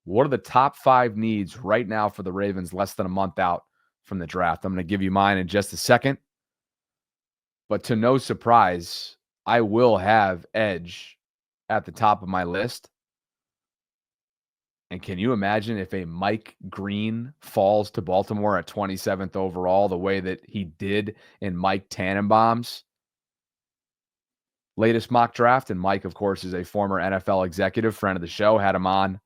What are the top 5 needs right now for the Ravens less than a month out from the draft? I'm going to give you mine in just a second. But to no surprise, I will have edge at the top of my list. And can you imagine if a Mike Green falls to Baltimore at 27th overall the way that he did in Mike Tannenbaum's latest mock draft? And Mike, of course, is a former NFL executive, friend of the show. Had him on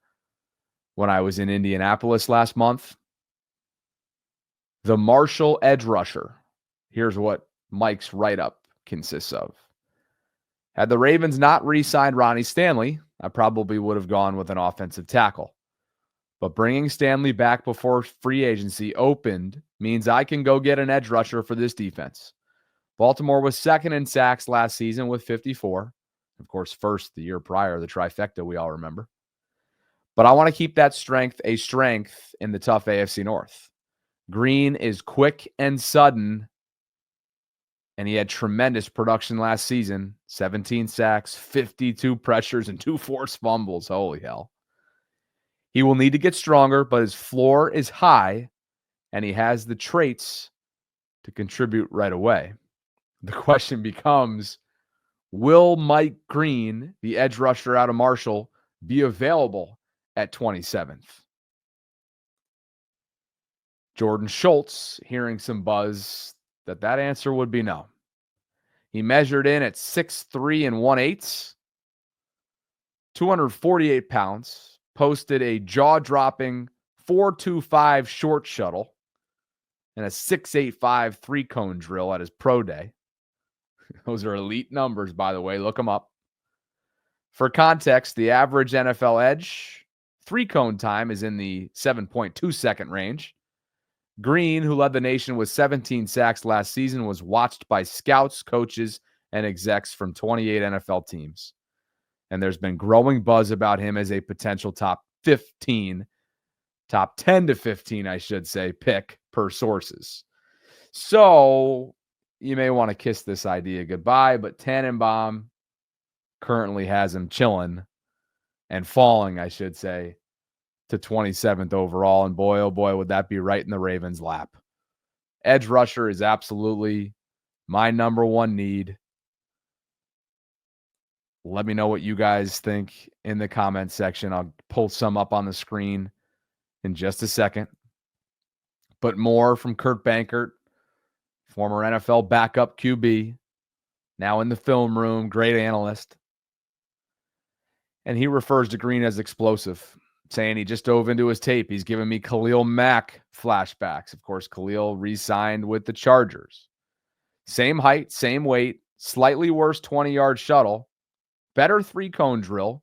when I was in Indianapolis last month. The Marshall edge rusher. Here's what Mike's write-up consists of. Had the Ravens not re-signed Ronnie Stanley, I probably would have gone with an offensive tackle. But bringing Stanley back before free agency opened means I can go get an edge rusher for this defense. Baltimore was second in sacks last season with 54. Of course, first the year prior, the trifecta we all remember. But I want to keep that strength a strength in the tough AFC North. Green is quick and sudden, and he had tremendous production last season. 17 sacks, 52 pressures, and 2 forced fumbles. Holy hell. He will need to get stronger, but his floor is high, and he has the traits to contribute right away. The question becomes, will Mike Green, the edge rusher out of Marshall, be available at 27th? Jordan Schultz, hearing some buzz that answer would be no. He measured in at 6'3" and 1/8, 248 pounds, posted a jaw-dropping 4.25 short shuttle and a 6.85 three-cone drill at his pro day. Those are elite numbers, by the way. Look them up. For context, the average NFL edge three-cone time is in the 7.2 second range. Green, who led the nation with 17 sacks last season, was watched by scouts, coaches, and execs from 28 NFL teams. And there's been growing buzz about him as a potential top 10 to 15, I should say, pick per sources. So you may want to kiss this idea goodbye, but Tannenbaum currently has him chilling and falling, I should say, to 27th overall. And boy, oh boy, would that be right in the Ravens' lap. Edge rusher is absolutely my number one need. Let me know what you guys think in the comment section. I'll pull some up on the screen in just a second. But more from Kurt Bankert, former NFL backup QB, now in the film room, great analyst. And he refers to Green as explosive, saying he just dove into his tape. He's giving me Khalil Mack flashbacks. Of course, Khalil re-signed with the Chargers. Same height, same weight, slightly worse 20-yard shuttle, better three-cone drill,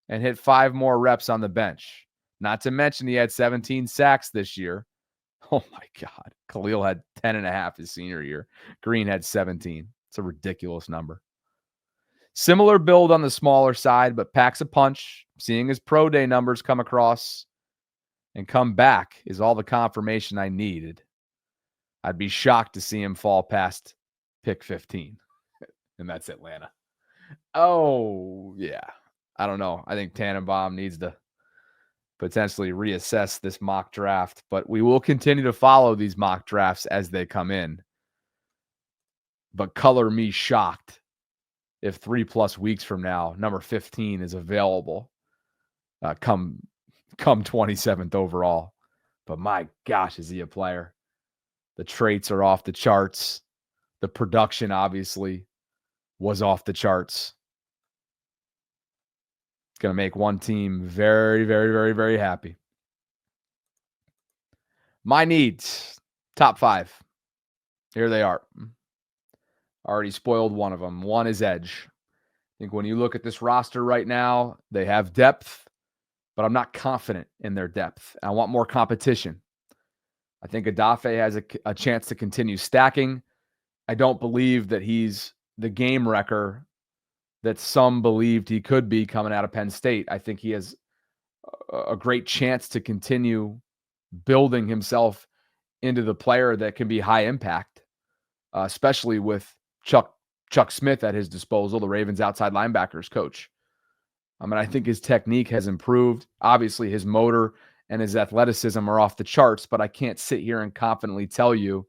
and hit 5 more reps on the bench. Not to mention he had 17 sacks this year. Oh, my God. Khalil had 10.5 his senior year. Green had 17. It's a ridiculous number. Similar build on the smaller side, but packs a punch. Seeing his pro day numbers come across and come back is all the confirmation I needed. I'd be shocked to see him fall past pick 15. And that's Atlanta. Oh, yeah. I don't know. I think Tannenbaum needs to potentially reassess this mock draft, but we will continue to follow these mock drafts as they come in. But color me shocked if 3+ weeks from now, number 15 is available come 27th overall. But my gosh, is he a player? The traits are off the charts. The production, obviously, was off the charts. It's going to make one team very, very, very, very happy. My needs, top 5. Here they are. Already spoiled one of them. One is edge. I think when you look at this roster right now, they have depth, but I'm not confident in their depth. I want more competition. I think Adafe has a chance to continue stacking. I don't believe that he's the game wrecker that some believed he could be coming out of Penn State. I think he has a great chance to continue building himself into the player that can be high impact, especially with Chuck Smith at his disposal, the Ravens outside linebackers coach. I mean, I think his technique has improved. Obviously, his motor and his athleticism are off the charts, but I can't sit here and confidently tell you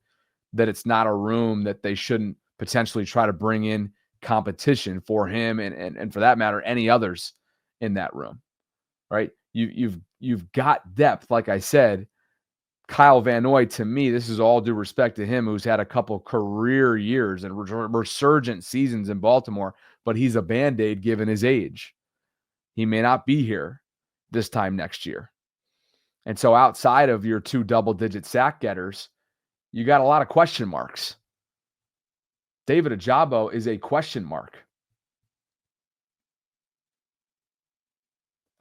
that it's not a room that they shouldn't potentially try to bring in competition for him and for that matter, any others in that room, right? You've got depth, like I said. Kyle Van Noy, to me, this is all due respect to him, who's had a couple career years and resurgent seasons in Baltimore, but he's a Band-Aid given his age. He may not be here this time next year. And so outside of your 2 double-digit sack getters, you got a lot of question marks. David Ojabo is a question mark.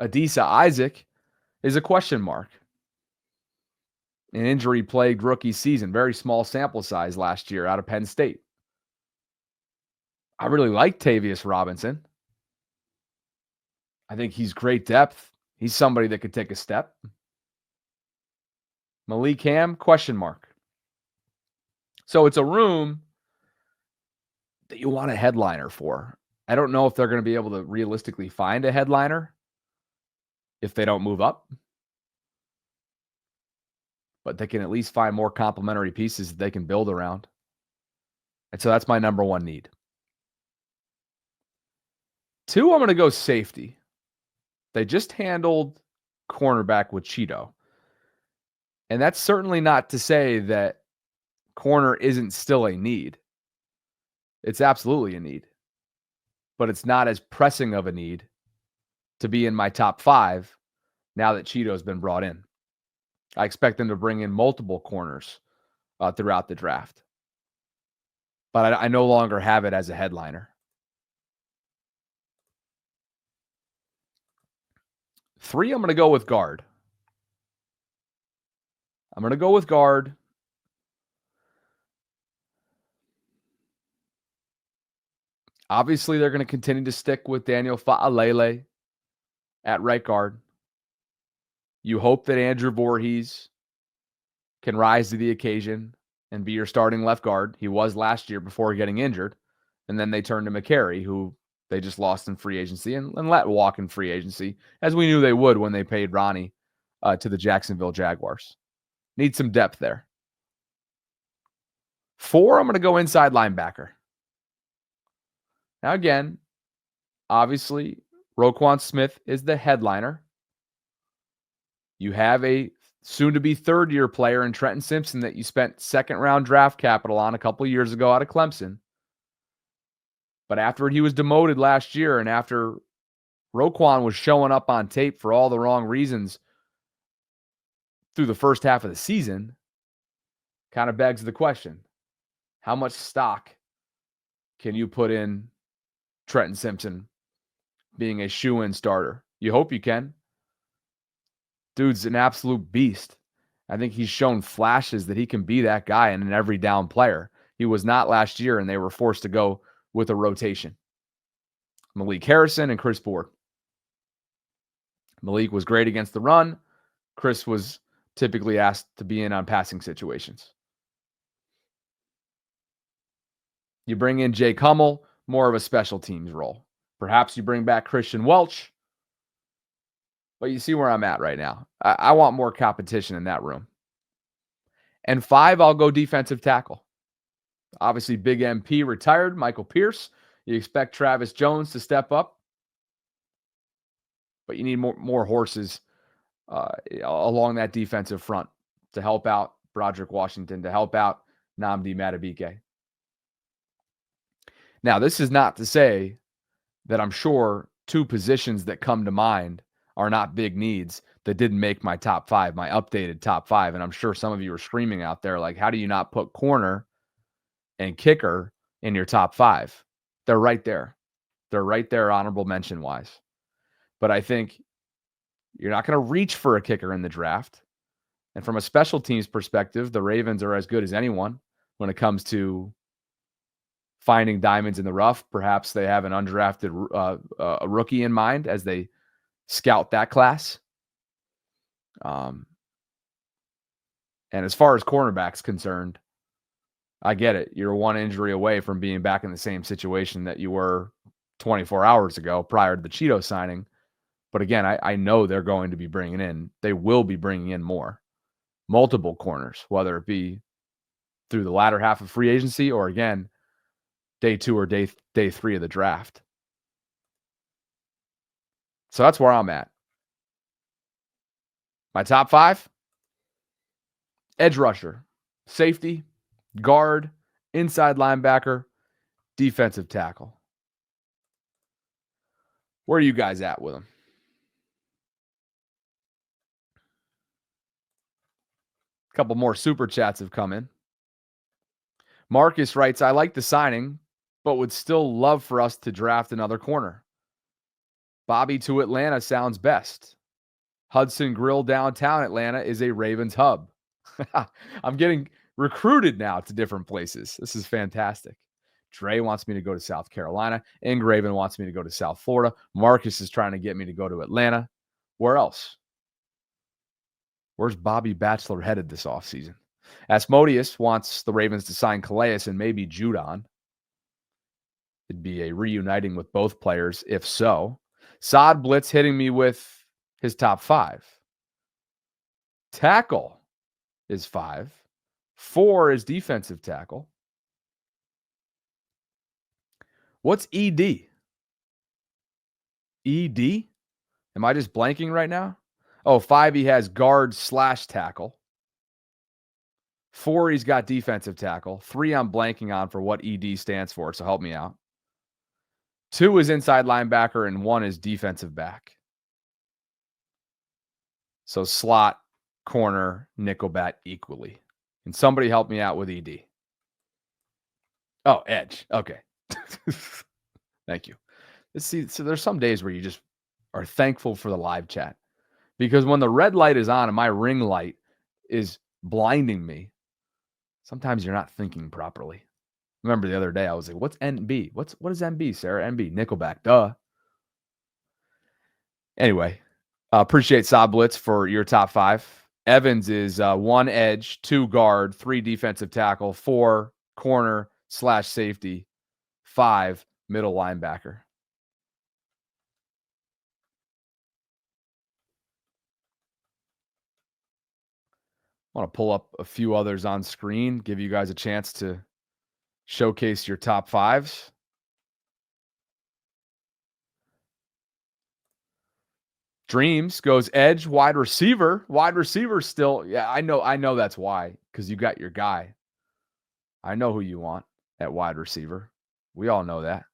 Adisa Isaac is a question mark. An injury-plagued rookie season, very small sample size last year out of Penn State. I really like Tavius Robinson. I think he's great depth. He's somebody that could take a step. Malik Ham, question mark. So it's a room that you want a headliner for. I don't know if they're going to be able to realistically find a headliner if they don't move up, but they can at least find more complementary pieces that they can build around. And so that's my number one need. 2, I'm going to go safety. They just handled cornerback with Cheeto. And that's certainly not to say that corner isn't still a need. It's absolutely a need. But it's not as pressing of a need to be in my top 5 now that Cheeto's been brought in. I expect them to bring in multiple corners throughout the draft. But I no longer have it as a headliner. 3, I'm going to go with guard. Obviously, they're going to continue to stick with Daniel Fa'alele at right guard. You hope that Andrew Voorhees can rise to the occasion and be your starting left guard. He was last year before getting injured. And then they turned to McCary, who they just lost in free agency and let walk in free agency, as we knew they would when they paid Ronnie to the Jacksonville Jaguars. Need some depth there. 4, I'm going to go inside linebacker. Now, again, obviously, Roquan Smith is the headliner. You have a soon-to-be third-year player in Trenton Simpson that you spent second-round draft capital on a couple of years ago out of Clemson. But after he was demoted last year and after Roquan was showing up on tape for all the wrong reasons through the first half of the season, kind of begs the question, how much stock can you put in Trenton Simpson being a shoe-in starter? You hope you can. Dude's an absolute beast. I think he's shown flashes that he can be that guy and an every down player. He was not last year, and they were forced to go with a rotation. Malik Harrison and Chris Ford. Malik was great against the run. Chris was typically asked to be in on passing situations. You bring in Jake Hummel, more of a special teams role. Perhaps you bring back Christian Welch. But you see where I'm at right now. I want more competition in that room. And 5, I'll go defensive tackle. Obviously, Big MP retired, Michael Pierce. You expect Travis Jones to step up. But you need more horses along that defensive front to help out Broderick Washington, to help out Nnamdi Madubuike. Now, this is not to say that I'm sure 2 positions that come to mind are not big needs that didn't make my top 5, my updated top 5. And I'm sure some of you are screaming out there, like, how do you not put corner and kicker in your top 5? They're right there. They're right there, honorable mention wise. But I think you're not going to reach for a kicker in the draft. And from a special teams perspective, the Ravens are as good as anyone when it comes to finding diamonds in the rough. Perhaps they have an undrafted a rookie in mind as they scout that class. And as far as cornerback's concerned, I get it. You're one injury away from being back in the same situation that you were 24 hours ago prior to the Cheeto signing. But again, I know they're going to be bringing in, they will be bringing in multiple corners, whether it be through the latter half of free agency or again, day 2 or day 3 of the draft. So that's where I'm at. My top 5: edge rusher, safety, guard, inside linebacker, defensive tackle. Where are you guys at with them? A couple more super chats have come in. Marcus writes, I like the signing, but would still love for us to draft another corner. Bobby to Atlanta sounds best. Hudson Grill downtown Atlanta is a Ravens hub. I'm getting recruited now to different places. This is fantastic. Dre wants me to go to South Carolina. Ingraven wants me to go to South Florida. Marcus is trying to get me to go to Atlanta. Where else? Where's Bobby Bachelor headed this offseason? Asmodeus wants the Ravens to sign Calais and maybe Judon. It'd be a reuniting with both players, if so. Saad Blitz hitting me with his top 5. Tackle is 5. 4 is defensive tackle. What's ED? ED? Am I just blanking right now? Oh, 5, he has guard / tackle. 4, he's got defensive tackle. 3, I'm blanking on for what ED stands for, so help me out. 2 is inside linebacker, and 1 is defensive back. So slot, corner, nickelback equally. And somebody help me out with ED. Oh, edge. Okay. Thank you. See, so there's some days where you just are thankful for the live chat. Because when the red light is on and my ring light is blinding me, sometimes you're not thinking properly. Remember the other day, I was like, what's NB? What is NB, Sarah? NB, Nickelback, duh. Anyway, appreciate Saad Blitz for your top 5. Evans is 1 edge, 2 guard, 3 defensive tackle, 4 corner / safety, 5 middle linebacker. I want to pull up a few others on screen, give you guys a chance to showcase your top 5s. Dreams goes edge, wide receiver. Wide receiver still. Yeah, I know that's why, because you got your guy. I know who you want at wide receiver. We all know that.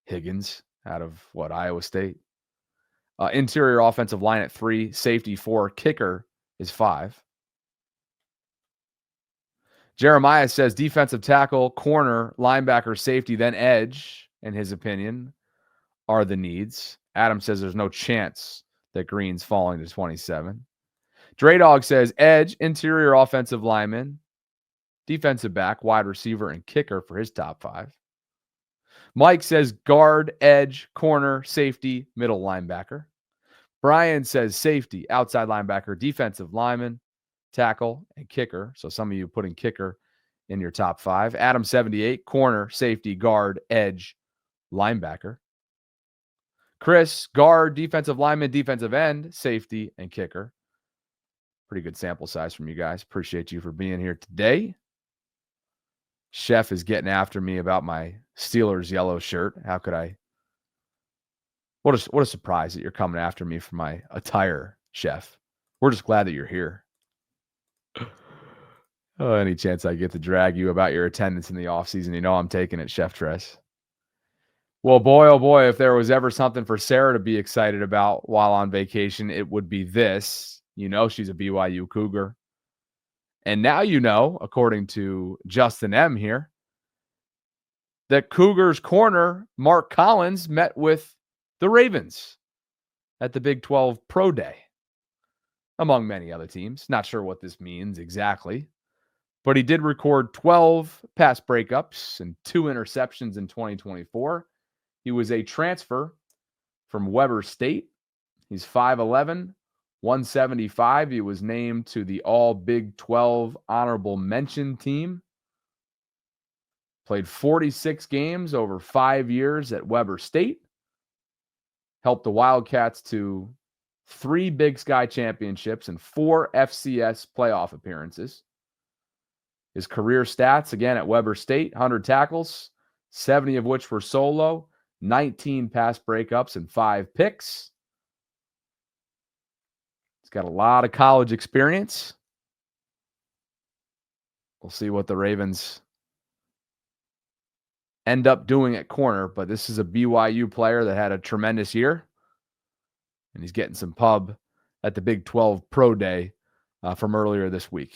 Higgins out of Iowa State. Interior offensive line at 3, safety 4, kicker is 5. Jeremiah says defensive tackle, corner, linebacker, safety, then edge, in his opinion, are the needs. Adam says there's no chance that Green's falling to 27. Dre Dog says edge, interior offensive lineman, defensive back, wide receiver, and kicker for his top 5. Mike says guard, edge, corner, safety, middle linebacker. Brian says safety, outside linebacker, defensive lineman, tackle, and kicker. So some of you putting kicker in your top 5. Adam 78, corner, safety, guard, edge, linebacker. Chris, guard, defensive lineman, defensive end, safety, and kicker. Pretty good sample size from you guys. Appreciate you for being here today. Chef is getting after me about my Steelers yellow shirt. How could I? What a surprise that you're coming after me for my attire, Chef. We're just glad that you're here. Oh, any chance I get to drag you about your attendance in the offseason, you know I'm taking it, Chef Tress. Well, boy, oh boy, if there was ever something for Sarah to be excited about while on vacation, it would be this. You know she's a BYU Cougar. And now you know, according to Justin M. here, that Cougars corner Mark Collins met with the Ravens at the Big 12 Pro Day, among many other teams. Not sure what this means exactly, but he did record 12 pass breakups and 2 interceptions in 2024. He was a transfer from Weber State. He's 5'11", 175. He was named to the All Big 12 honorable mention team. Played 46 games over 5 years at Weber State. helped the Wildcats to 3 Big Sky championships and 4 FCS playoff appearances. His career stats, again, at Weber State, 100 tackles, 70 of which were solo, 19 pass breakups, and 5 picks. He's got a lot of college experience. We'll see what the Ravens end up doing at corner, but this is a BYU player that had a tremendous year, and he's getting some pub at the Big 12 Pro Day from earlier this week.